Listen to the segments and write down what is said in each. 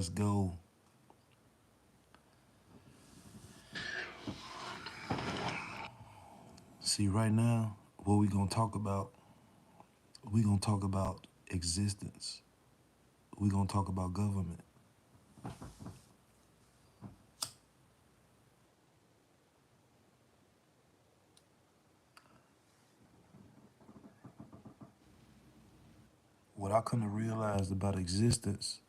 let's go. See, right now, what we gonna talk about? We gonna talk about existence. We gonna talk about government. What I come to realize about existence,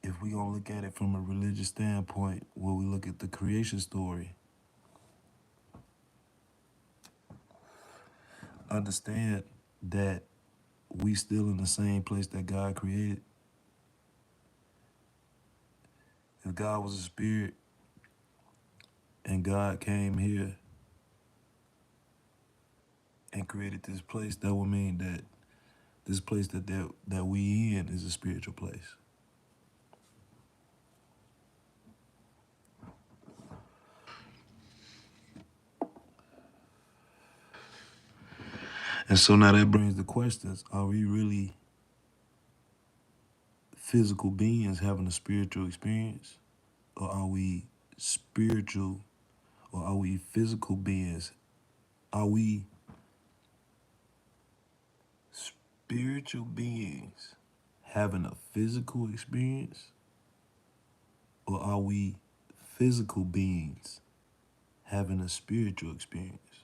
if we gonna look at it from a religious standpoint, where we look at the creation story, understand that we still in the same place that God created. If God was a spirit and God came here and created this place, that would mean that this place that we in is a spiritual place. And so now that brings the questions: are we really physical beings having a spiritual experience, or are we spiritual, or are we physical beings? Are we spiritual beings having a physical experience, or are we physical beings having a spiritual experience?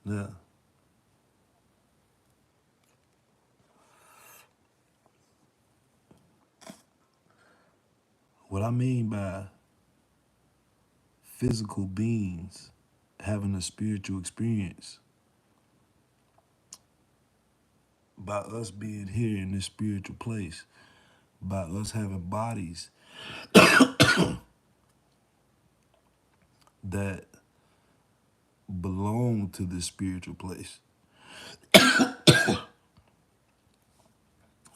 Now, what I mean by physical beings having a spiritual experience, by us being here in this spiritual place, by us having bodies that belong to this spiritual place,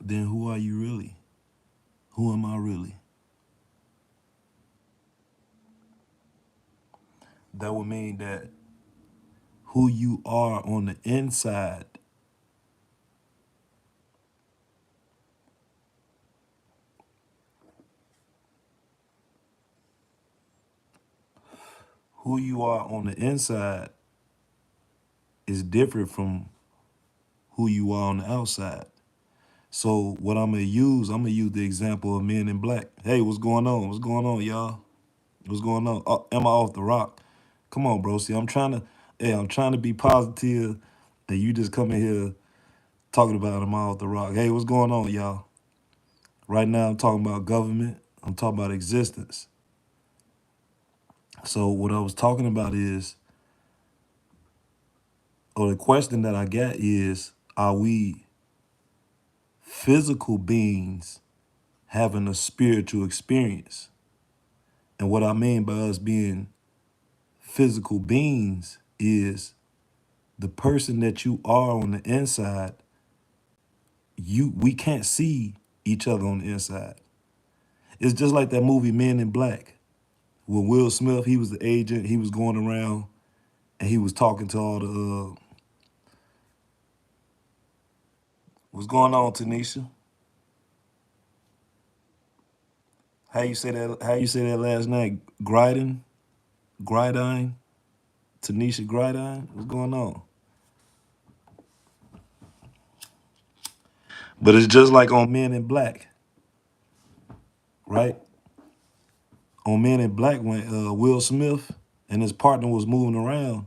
then who are you really? Who am I really? That would mean that who you are on the inside, who you are on the inside is different from who you are on the outside. So what I'm gonna use the example of Men in Black. Hey, what's going on? What's going on, y'all? What's going on? Am I off the rock? Come on, bro. See, I'm trying to be positive, and you just coming here talking about am I off the rock? Hey, what's going on, y'all? Right now, I'm talking about government. I'm talking about existence. So what I was talking about is, or the question that I got is, are we physical beings having a spiritual experience? And what I mean by us being physical beings is the person that you are on the inside, we can't see each other on the inside. It's just like that movie Men in Black. With Will Smith, he was the agent, he was going around and he was talking to all the what's going on, Tanisha? How you say that last name? Gryden? Grydine? Tanisha Grydine? What's going on? But it's just like on Men in Black, right? On Men in Black, when Will Smith and his partner was moving around,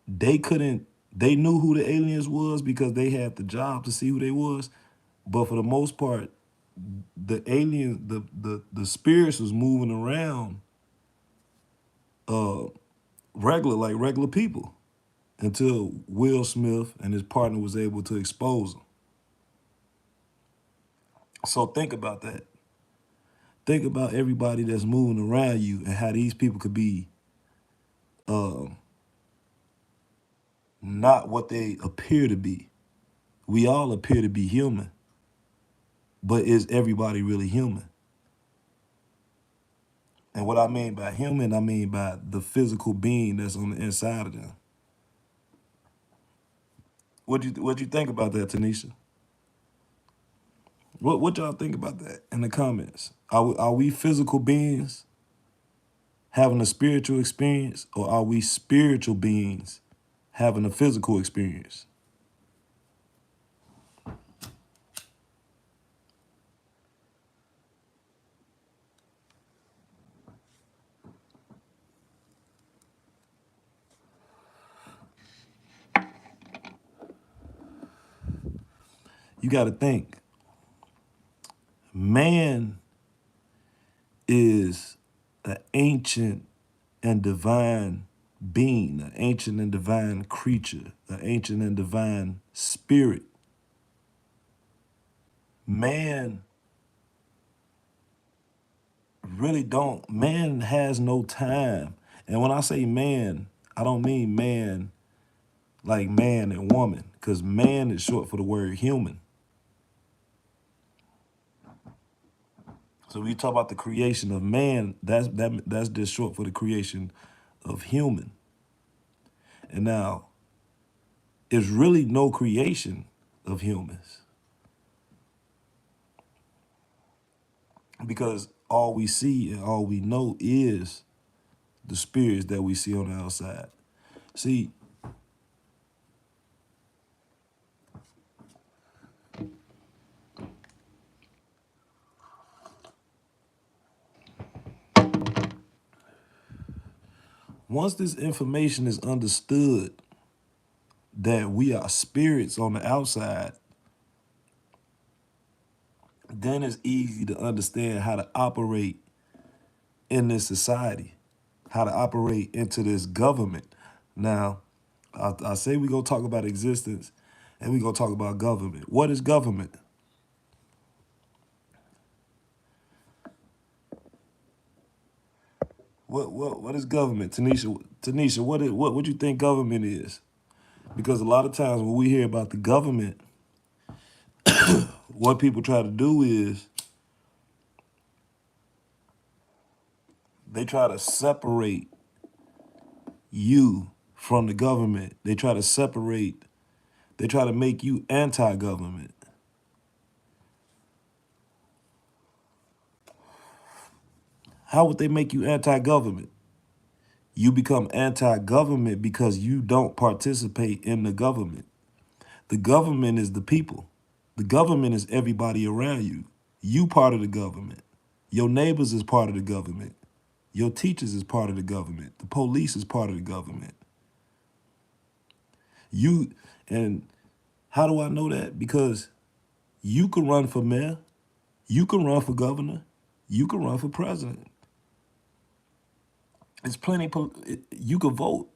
they couldn't. They knew who the aliens was because they had the job to see who they was. But for the most part, the aliens, the spirits was moving around, uh, like regular people, until Will Smith and his partner was able to expose them. So think about that. Think about everybody that's moving around you and how these people could be um, not what they appear to be. We all appear to be human, but is everybody really human? And what I mean by human, I mean by the physical being that's on the inside of them. What you think about that, Tanisha? What y'all think about that in the comments? Are we physical beings having a spiritual experience, or are we spiritual beings having a physical experience? You got to think. Man is an ancient and divine being, an ancient and divine creature, an ancient and divine spirit. Man man has no time. And when I say man, I don't mean man like man and woman, because man is short for the word human. So we talk about the creation of man, that's just short for the creation of human. And now, it's really no creation of humans, because all we see and all we know is the spirits that we see on the outside. See, once this information is understood that we are spirits on the outside, then it's easy to understand how to operate in this society, how to operate into this government. Now, I say we gonna talk about existence and we gonna talk about government. What is government? What is government? Tanisha, what you think government is? Because a lot of times when we hear about the government, what people try to do is they try to separate you from the government. They try to make you anti-government. How would they make you anti-government? You become anti-government because you don't participate in the government. The government is the people. The government is everybody around you. You part of the government. Your neighbors is part of the government. Your teachers is part of the government. The police is part of the government. You and how do I know that? Because you can run for mayor, you can run for governor, you can run for president. It's plenty. You can vote.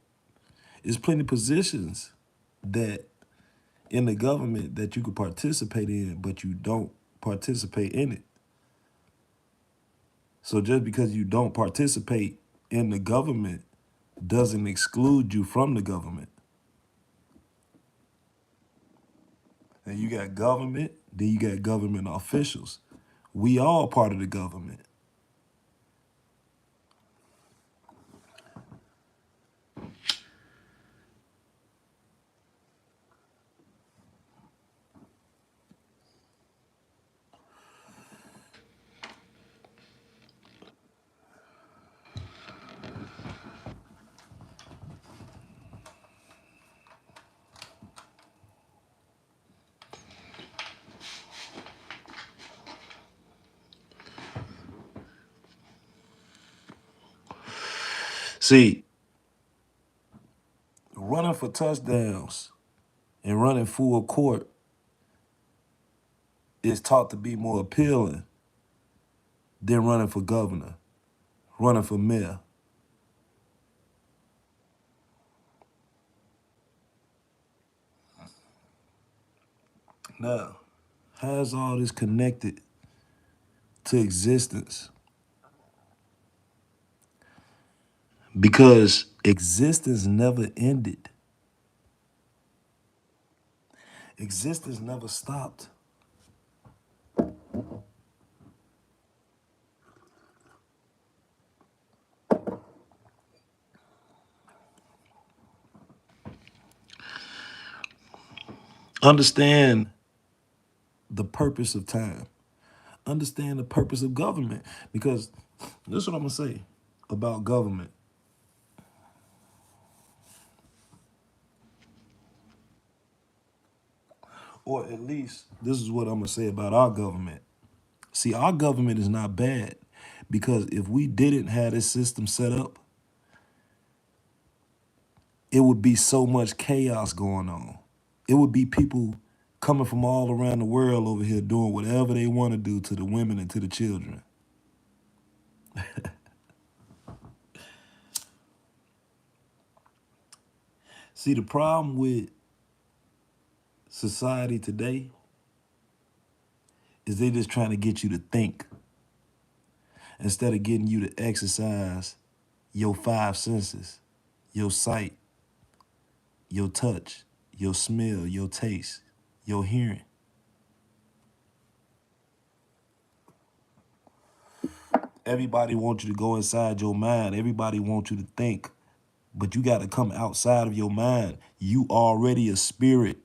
There's plenty positions that in the government that you could participate in, but you don't participate in it. So just because you don't participate in the government doesn't exclude you from the government. And you got government, then you got government officials. We all part of the government. See, running for touchdowns and running full court is taught to be more appealing than running for governor, running for mayor. Now, how's all this connected to existence? Because existence never ended. Existence never stopped. Understand the purpose of time. Understand the purpose of government. Because this is what I'm gonna say about government. Or at least this is what I'm gonna say about our government. See, our government is not bad because if we didn't have this system set up, it would be so much chaos going on. It would be people coming from all around the world over here doing whatever they want to do to the women and to the children. See, the problem with society today is they just trying to get you to think instead of getting you to exercise your five senses, your sight, your touch, your smell, your taste, your hearing. Everybody wants you to go inside your mind. Everybody wants you to think, but you got to come outside of your mind. You already a spirit.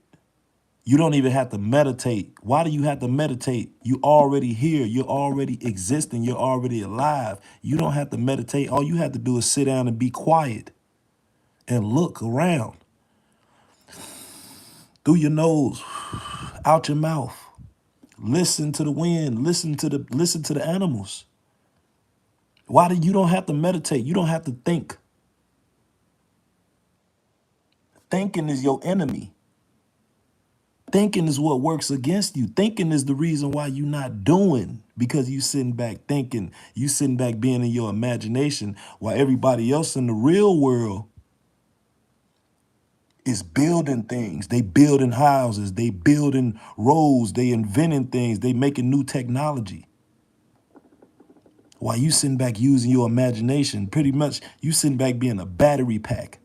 You don't even have to meditate. Why do you have to meditate? You already here. You're already existing. You're already alive. You don't have to meditate. All you have to do is sit down and be quiet and look around through your nose, out your mouth. Listen to the wind. Listen to the animals. Why do you don't have to meditate? You don't have to think. Thinking is your enemy. Thinking is what works against you. Thinking is the reason why you're not doing because you sitting back thinking. You sitting back being in your imagination while everybody else in the real world is building things. They building houses. They building roads. They inventing things. They making new technology. While you sitting back using your imagination, pretty much you sitting back being a battery pack.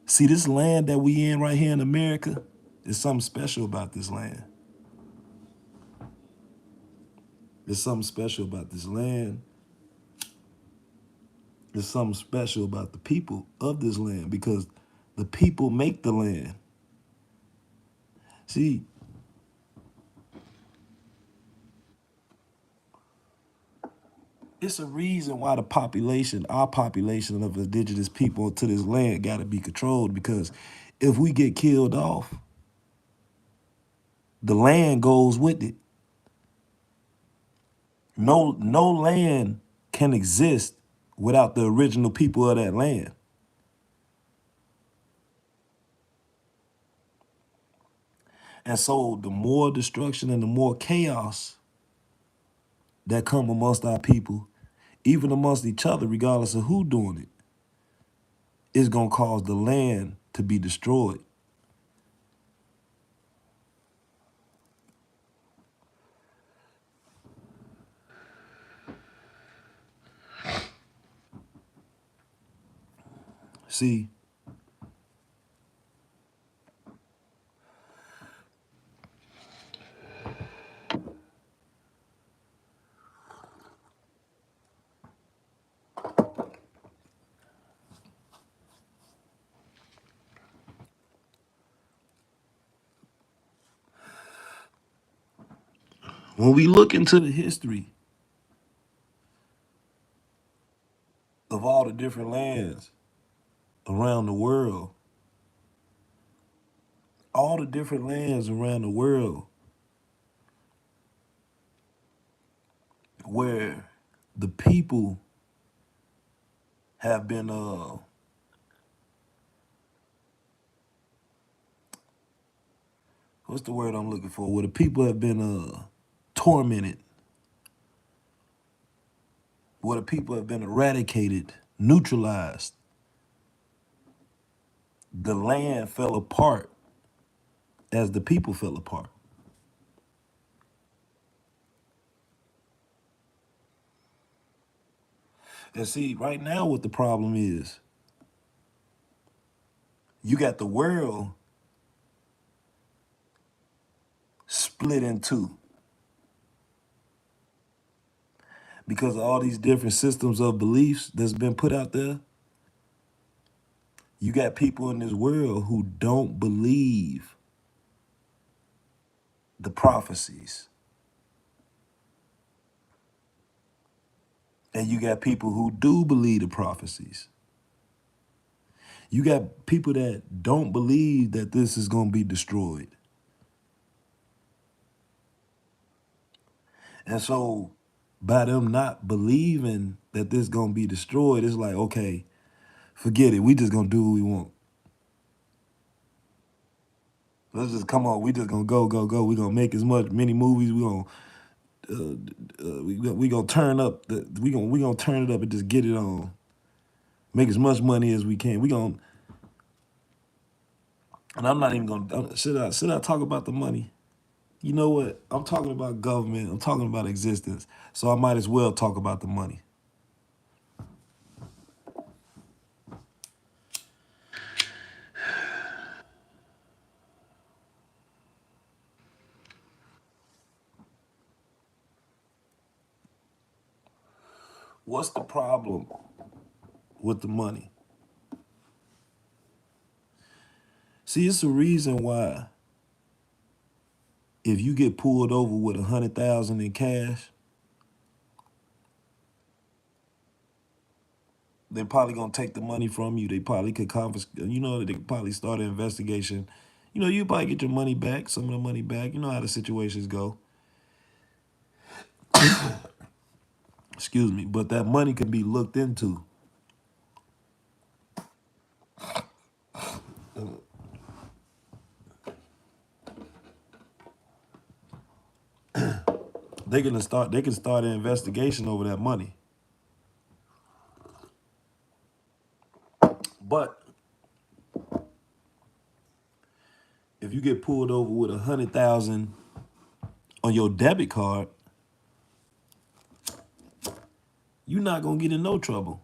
See, this land that we in right here in America, there's something special about this land. There's something special about this land. There's something special about the people of this land because the people make the land. See, it's a reason why the population, our population of indigenous people to this land got to be controlled because if we get killed off, the land goes with it. No land can exist without the original people of that land. And so the more destruction and the more chaos that come amongst our people, even amongst each other, regardless of who doing it, is gonna cause the land to be destroyed. See, when we look into the history of all the different lands around the world, all the different lands around the world where the people have been what's the word I'm looking for? Where the people have been tormented, where the people have been eradicated, neutralized, the land fell apart as the people fell apart. And see, right now what the problem is, you got the world split in two because of all these different systems of beliefs that's been put out there. You got people in this world who don't believe the prophecies. And you got people who do believe the prophecies. You got people that don't believe that this is going to be destroyed. And so by them not believing that this is going to be destroyed, it's like, okay, forget it. We just going to do what we want. Let's just come on. We just going to go, go, go. We going to make as many movies. We going we gonna turn up we gonna turn it up and just get it on. Make as much money as we can. We gonna and I'm not even gonna should I talk about the money? You know what? I'm talking about government. I'm talking about existence. So I might as well talk about the money. What's the problem with the money? See, it's a reason why if you get pulled over with 100,000 in cash, they're probably gonna take the money from you. They probably could confiscate. You know, they could probably start an investigation. You know, you probably get your money back, some of the money back. You know how the situations go. Excuse me, but that money can be looked into. They can start an investigation over that money. But if you get pulled over with 100,000 on your debit card, you're not gonna get in no trouble.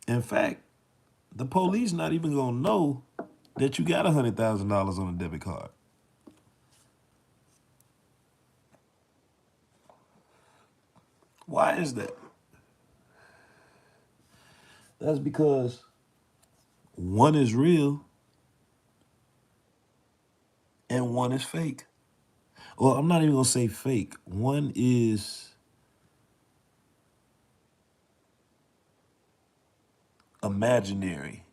In fact, the police not even gonna know that you got $100,000 on a debit card. Why is that? That's because one is real and one is fake. Well, I'm not even gonna say fake. One is imaginary.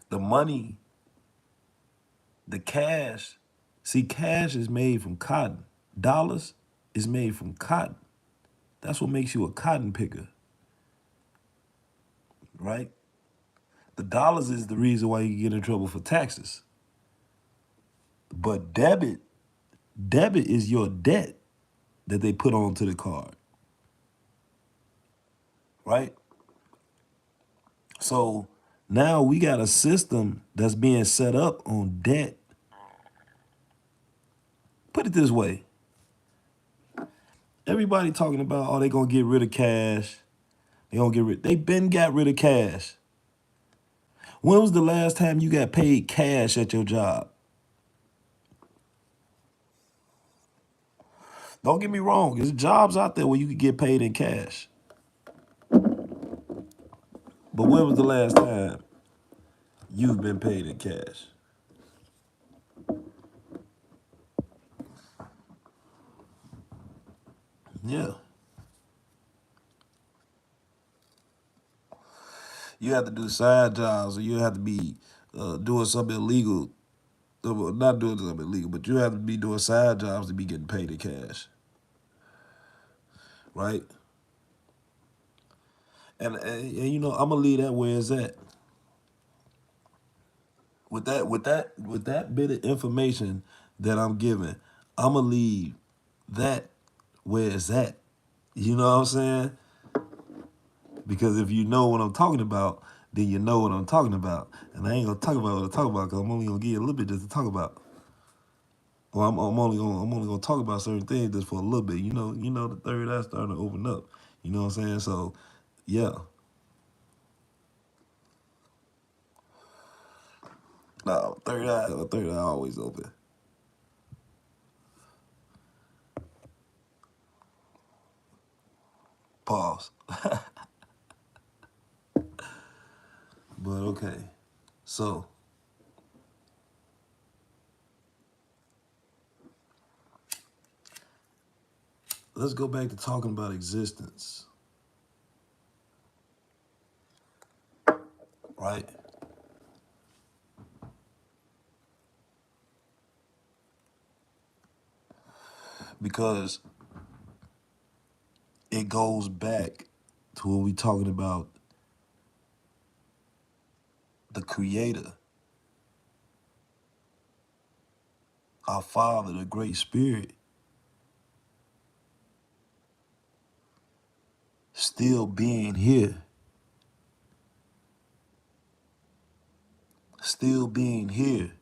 The money, the cash, see, cash is made from cotton. Dollars is made from cotton. That's what makes you a cotton picker, right? The dollars is the reason why you get in trouble for taxes. But debit is your debt that they put onto the card, right? So now we got a system that's being set up on debt. Put it this way. Everybody talking about, oh, they gonna get rid of cash. They been got rid of cash. When was the last time you got paid cash at your job? Don't get me wrong, there's jobs out there where you could get paid in cash. But when was the last time you've been paid in cash? Yeah. You have to do side jobs or you have to be doing something illegal. Well, not doing something illegal, but you have to be doing side jobs to be getting paid in cash, right? And you know, I'm gonna leave that where it's at. With that bit of information that I'm giving, I'm gonna leave that where it's at. You know what I'm saying? Because if you know what I'm talking about, then you know what I'm talking about. And I ain't gonna talk about what I talk about because I'm only gonna give you a little bit just to talk about. Well, I'm only gonna talk about certain things just for a little bit. The third eye starting to open up. You know what I'm saying? So, yeah. No, third eye always open. Pause. But okay. So let's go back to talking about existence, right? Because it goes back to what we talking about, the creator, our father, the great spirit, still being here, still being here,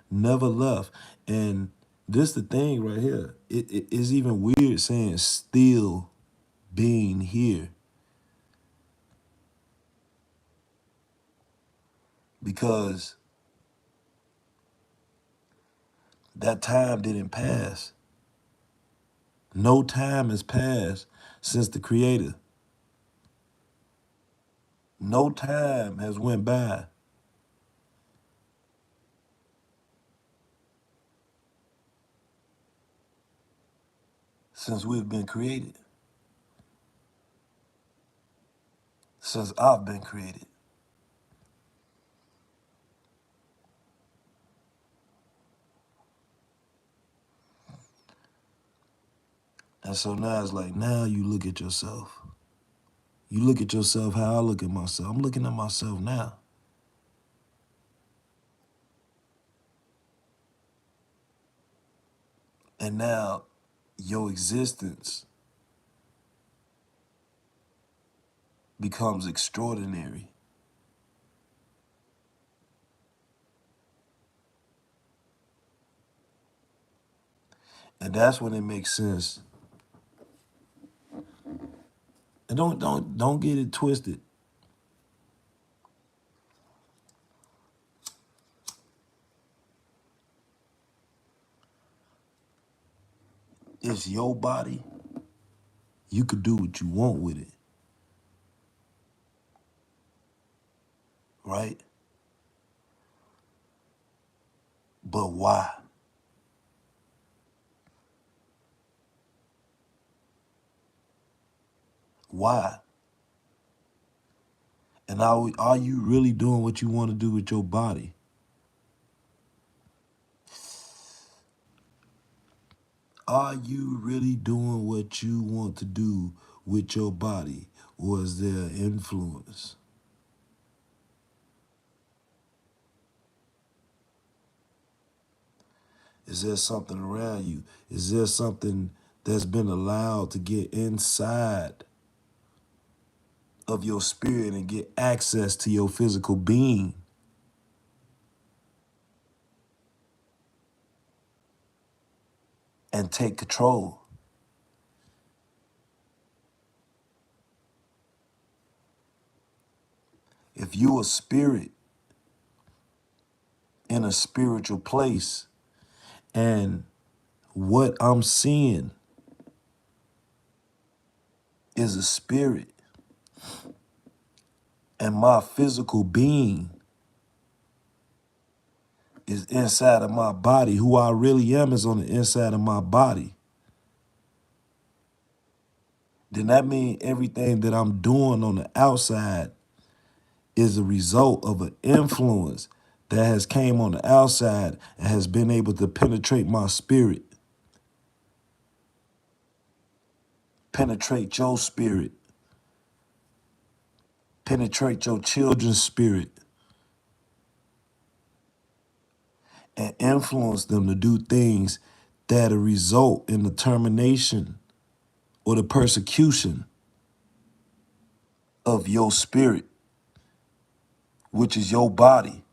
never left. And this the thing right here. It is even weird saying still being here, because that time didn't pass. No time has passed since the creator. No time has went by since we've been created, since I've been created. And so now it's like, now you look at yourself. You look at yourself how I look at myself. I'm looking at myself now. And now your existence becomes extraordinary. And that's when it makes sense. And don't get it twisted. It's your body. You could do what you want with it, right? But why? Why? And are you really doing what you want to do with your body? Are you really doing what you want to do with your body? Or is there influence? Is there something around you? Is there something that's been allowed to get inside of your spirit and get access to your physical being and take control? If you a spirit in a spiritual place and what I'm seeing is a spirit and my physical being is inside of my body, who I really am is on the inside of my body, then that means everything that I'm doing on the outside is a result of an influence that has came on the outside and has been able to penetrate my spirit, penetrate your spirit, penetrate your children's spirit, and influence them to do things that result in the termination or the persecution of your spirit, which is your body.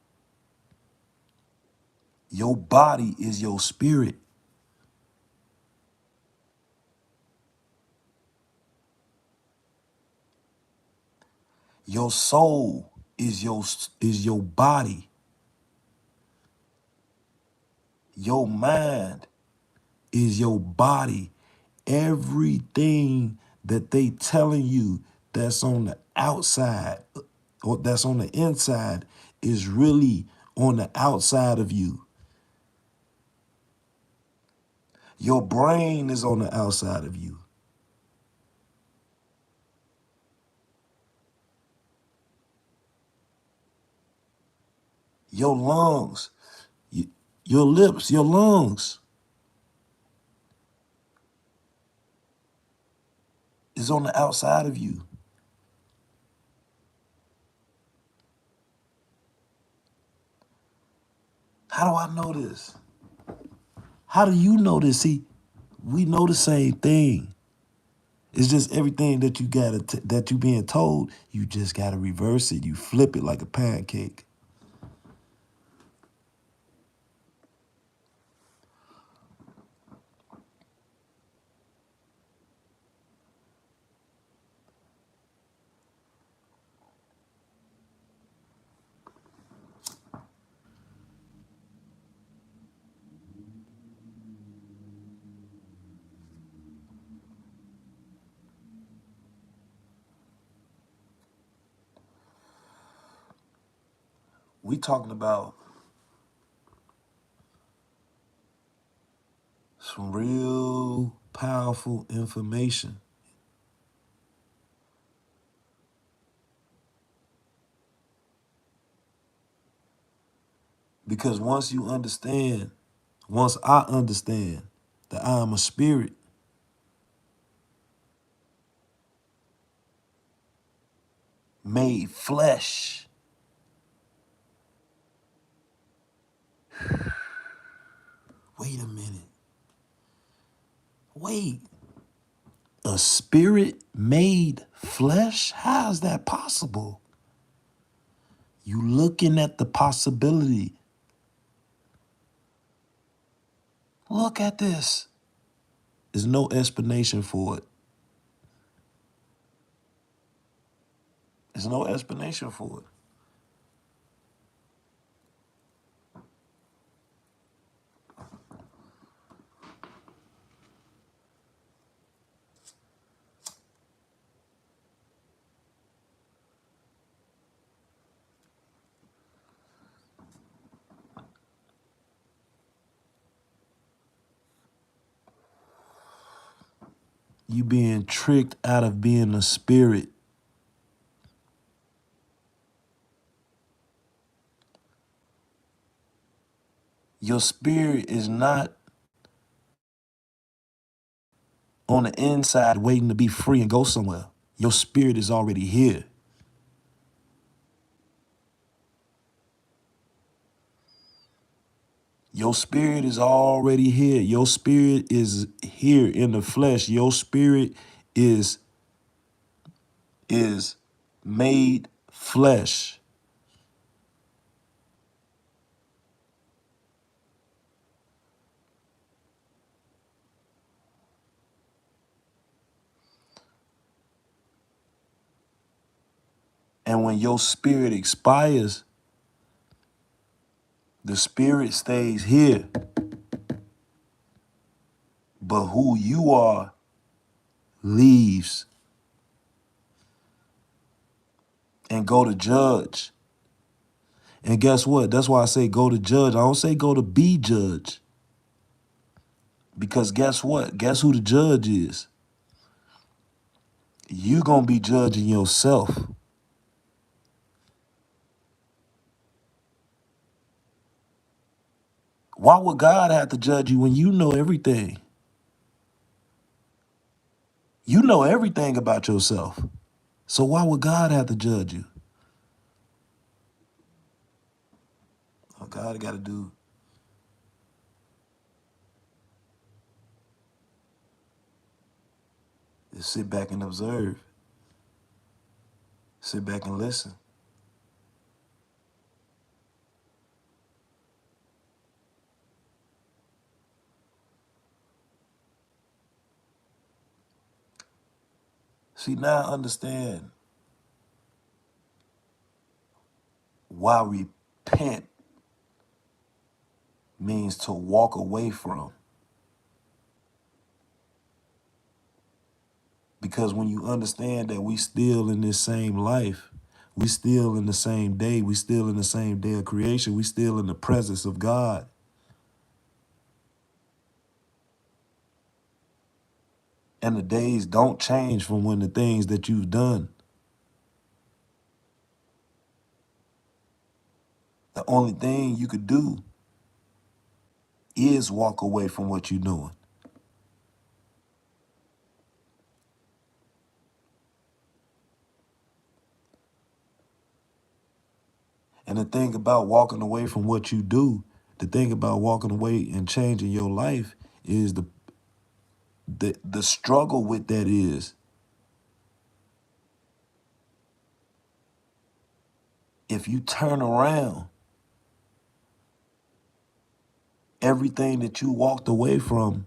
Your body is your spirit. Your soul is your body. Your mind is your body. Everything that they telling you that's on the outside or that's on the inside is really on the outside of you. Your brain is on the outside of you. Your lungs, y- your lips, your lungs is on the outside of you. How do I know this? How do you know this? See, we know the same thing. It's just everything that that you being told, you just gotta reverse it. You flip it like a pancake. We talking about some real powerful information. Because once I understand that I am a spirit made flesh. Wait a minute. Wait. A spirit made flesh? How is that possible? You looking at the possibility. Look at this. There's no explanation for it. There's no explanation for it. You being tricked out of being a spirit. Your spirit is not on the inside waiting to be free and go somewhere. Your spirit is already here. Your spirit is already here. Your spirit is here in the flesh. Your spirit is is made flesh. And when your spirit expires, the spirit stays here. But who you are leaves and go to judge. And guess what? That's why I say go to judge. I don't say go to be judge. Because guess what? Guess who the judge is? You gonna be judging yourself. Why would God have to judge you when you know everything? You know everything about yourself. So why would God have to judge you? All God got to do is sit back and observe. Sit back and listen. See, now I understand why repent means to walk away from. Because when you understand that we still in this same life, we still in the same day, we still in the same day of creation, we still in the presence of God. And the days don't change from when the things that you've done. The only thing you could do is walk away from what you're doing. And the thing about walking away from what you do, the thing about walking away and changing your life is the struggle with that is if you turn around, everything that you walked away from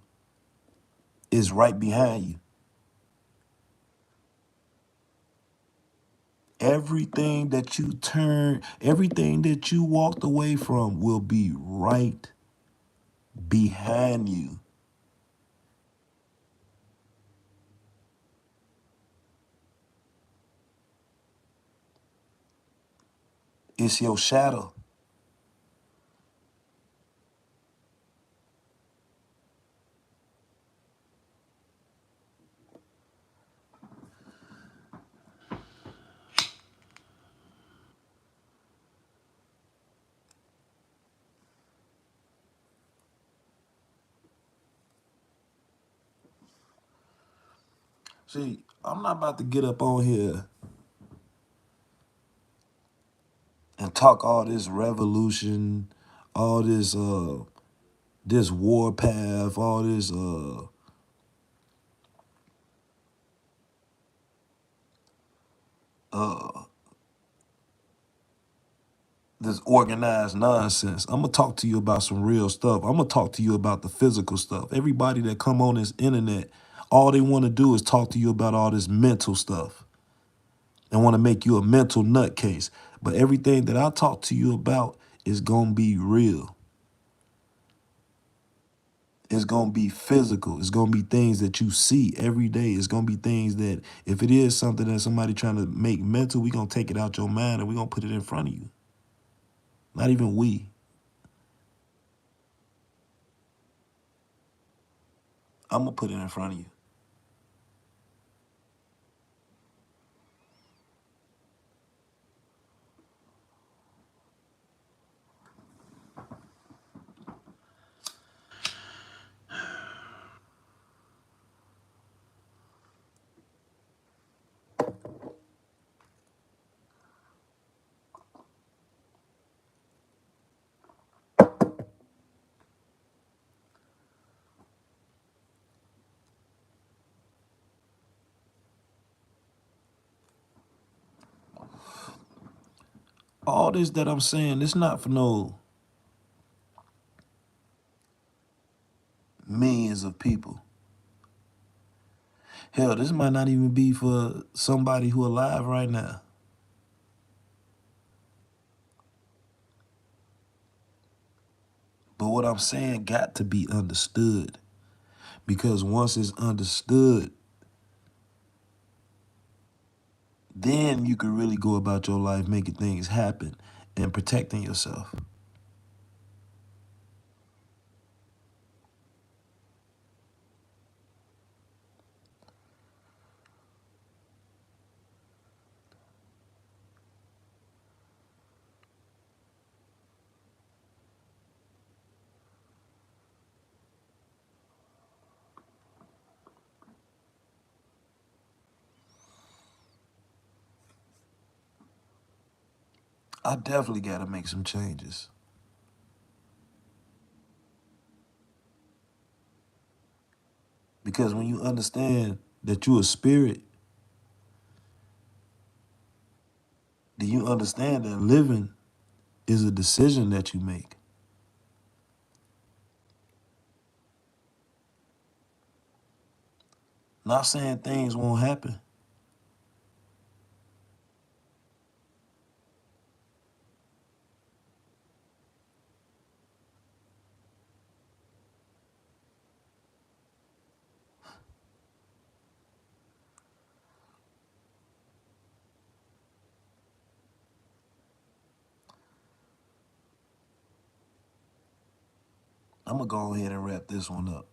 is right behind you. Everything that you walked away from will be right behind you. It's your shadow. See, I'm not about to get up on here and talk all this revolution, all this warpath, all uh this organized nonsense. I'm gonna talk to you about some real stuff. I'm gonna talk to you about the physical stuff. Everybody that come on this internet, all they want to do is talk to you about all this mental stuff and want to make you a mental nutcase. But everything that I talk to you about is gonna be real. It's gonna be physical. It's gonna be things that you see every day. It's gonna be things that if it is something that somebody trying to make mental, we gonna take it out your mind and we gonna put it in front of you. Not even we. I'm gonna put it in front of you. All this that I'm saying, it's not for no millions of people. Hell, this might not even be for somebody who alive right now. But what I'm saying got to be understood. Because once it's understood, then you can really go about your life making things happen and protecting yourself. I definitely got to make some changes. Because when you understand that you're a spirit, then you understand that living is a decision that you make. Not saying things won't happen. I'm going to go ahead and wrap this one up.